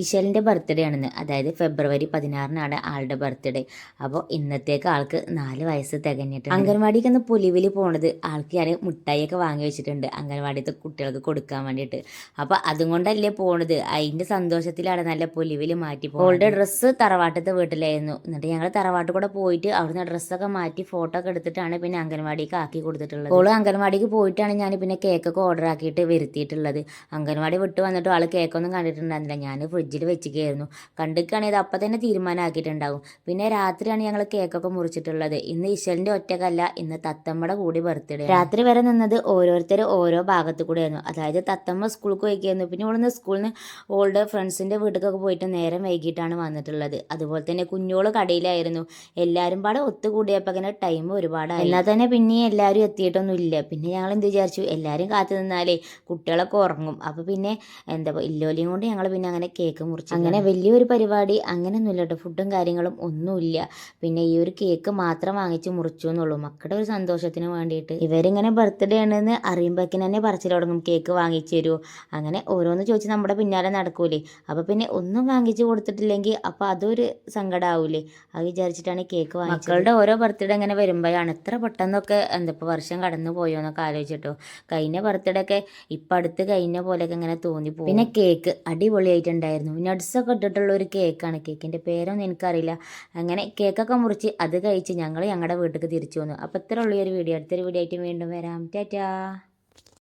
ഇശലിൻ്റെ birthday ആണെന്ന്, അതായത് ഫെബ്രുവരി 16-നാണ് ആളുടെ ബർത്ത്ഡേ. അപ്പോൾ ഇന്നത്തേക്ക് ആൾക്ക് 4 വയസ്സ് തികഞ്ഞിട്ടുണ്ട്. അംഗൻവാടിക്ക് ഒന്ന് പുലിവിൽ പോണത് ആൾക്ക് ഞാൻ മിഠായിയൊക്കെ വാങ്ങി വെച്ചിട്ടുണ്ട് അംഗൻവാടിത്തെ കുട്ടികൾക്ക് കൊടുക്കാൻ വേണ്ടിയിട്ട്. അപ്പോൾ അതും കൊണ്ടല്ലേ പോണത്, അതിൻ്റെ സന്തോഷത്തിലാണ് നല്ല പുലിവിൽ മാറ്റി പോകുന്നത്. ഓളുടെ ഡ്രസ്സ് തറവാട്ടത്തെ വീട്ടിലായിരുന്നു. എന്നിട്ട് ഞങ്ങൾ തറവാട്ടിൽ കൂടെ പോയിട്ട് അവിടുന്ന് ഡ്രസ്സൊക്കെ മാറ്റി ഫോട്ടോ ഒക്കെ എടുത്തിട്ടാണ് പിന്നെ അംഗൻവാടിക്ക് ആക്കി കൊടുത്തിട്ടുള്ളത്. ഓള് അംഗൻവാടിക്ക് പോയിട്ടാണ് ഞാൻ പിന്നെ കേക്കൊക്കെ ഓർഡർ ആക്കിയിട്ട് വരുത്തിയിട്ടുള്ളത്. അംഗൻവാടി വിട്ട് വന്നിട്ട് ആൾ കേക്കൊന്നും കണ്ടിട്ടുണ്ടായിരുന്നില്ല. ഞാൻ ഫ്രിഡ്ജിൽ വെച്ചിരിക്കുകയായിരുന്നു. കണ്ടിക്കുകയാണെങ്കിൽ അപ്പം തന്നെ തീരുമാനമാക്കിയിട്ടുണ്ടാവും. പിന്നെ രാത്രിയാണ് ഞങ്ങൾ കേക്കൊക്കെ മുറിച്ചിട്ടുള്ളത്. ഇന്ന് ഇശലിൻ്റെ ഒറ്റക്കല്ല, ഇന്ന് തത്തമ്മയുടെ കൂടി ബർത്ത്ഡേ. രാത്രി വരെ നിന്നത് ഓരോരുത്തർ ഓരോ ഭാഗത്ത് കൂടെയായിരുന്നു. അതായത് തത്തമ്മ സ്കൂൾക്ക് പോയിക്കായിരുന്നു. പിന്നെ ഇവിടുന്ന് സ്കൂളിൽ നിന്ന് ഓൾഡ് ഫ്രണ്ട്സിൻ്റെ വീട്ടിലൊക്കെ പോയിട്ട് നേരം വൈകിട്ടാണ് വന്നിട്ടുള്ളത്. അതുപോലെ തന്നെ കുഞ്ഞോള് കടയിലായിരുന്നു. എല്ലാവരും പാടെ ഒത്തുകൂടിയപ്പോൾ അങ്ങനെ ടൈം ഒരുപാടായി. എന്നാൽ തന്നെ പിന്നെ എല്ലാവരും എത്തിയിട്ടൊന്നും ഇല്ല. പിന്നെ ഞങ്ങൾ എന്ത് വിചാരിച്ചു, എല്ലാവരും കാത്തു നിന്നാലേ കുട്ടികളൊക്കെ ഉറങ്ങും. അപ്പോൾ പിന്നെ എന്താ ഇല്ലോലിയും കൊണ്ട് ഞങ്ങൾ പിന്നെ അങ്ങനെ കേക്ക് മുറിച്ചു. അങ്ങനെ വലിയൊരു പരിപാടി അങ്ങനെയൊന്നുമില്ല കേട്ടോ, ഫുഡും കാര്യങ്ങളും ഒന്നുമില്ല. പിന്നെ ഈ ഒരു കേക്ക് മാത്രം വാങ്ങിച്ച് മുറിച്ചു എന്നുള്ളൂ, മക്കളുടെ ഒരു സന്തോഷത്തിന് വേണ്ടിയിട്ട്. ഇവരിങ്ങനെ ബർത്ത്ഡേ ആണെന്ന് അറിയുമ്പോഴേക്കും തന്നെ പറച്ചിൽ തുടങ്ങും, കേക്ക് വാങ്ങിച്ചു തരുമോ, അങ്ങനെ ഓരോന്ന് ചോദിച്ച് നമ്മുടെ പിന്നാലെ നടക്കൂലേ. അപ്പോൾ പിന്നെ ഒന്നും വാങ്ങിച്ചു കൊടുത്തിട്ടില്ലെങ്കിൽ അപ്പോൾ അതൊരു സങ്കടമാവൂലേ, അത് വിചാരിച്ചിട്ടാണ് കേക്ക് വാങ്ങിച്ചത്. മക്കളുടെ ഓരോ ബർത്ത്ഡേ അങ്ങനെ വരുമ്പോഴാണ് എത്ര പെട്ടെന്നൊക്കെ ഇപ്പോൾ വർഷം കടന്നു പോയോ എന്നൊക്കെ ആലോചിച്ചിട്ടോ. കഴിഞ്ഞ ബർത്ത്ഡേ ഒക്കെ ഇപ്പം അടുത്ത് കഴിഞ്ഞ പോലെയൊക്കെ ഇങ്ങനെ തോന്നിപ്പോകും. പിന്നെ കേക്ക് അടിപൊളിയായിട്ടുണ്ടായിരുന്നു. നട്ട്സൊക്കെ ഇട്ടിട്ടുള്ള ഒരു കേക്കാണ്. കേക്കിൻ്റെ പേരൊന്നും എനിക്കറിയില്ല. അങ്ങനെ കേക്കൊക്കെ മുറിച്ച് അത് കഴിച്ച് ഞങ്ങൾ ഞങ്ങളുടെ വീട്ടിലേക്ക് തിരിച്ചു വന്നു. അപ്പോൾ ഇത്ര ഉള്ള ഒരു വീഡിയോ, അടുത്തൊരു വീഡിയോ ആയിട്ട് വീണ്ടും വരാം. ടാറ്റാ.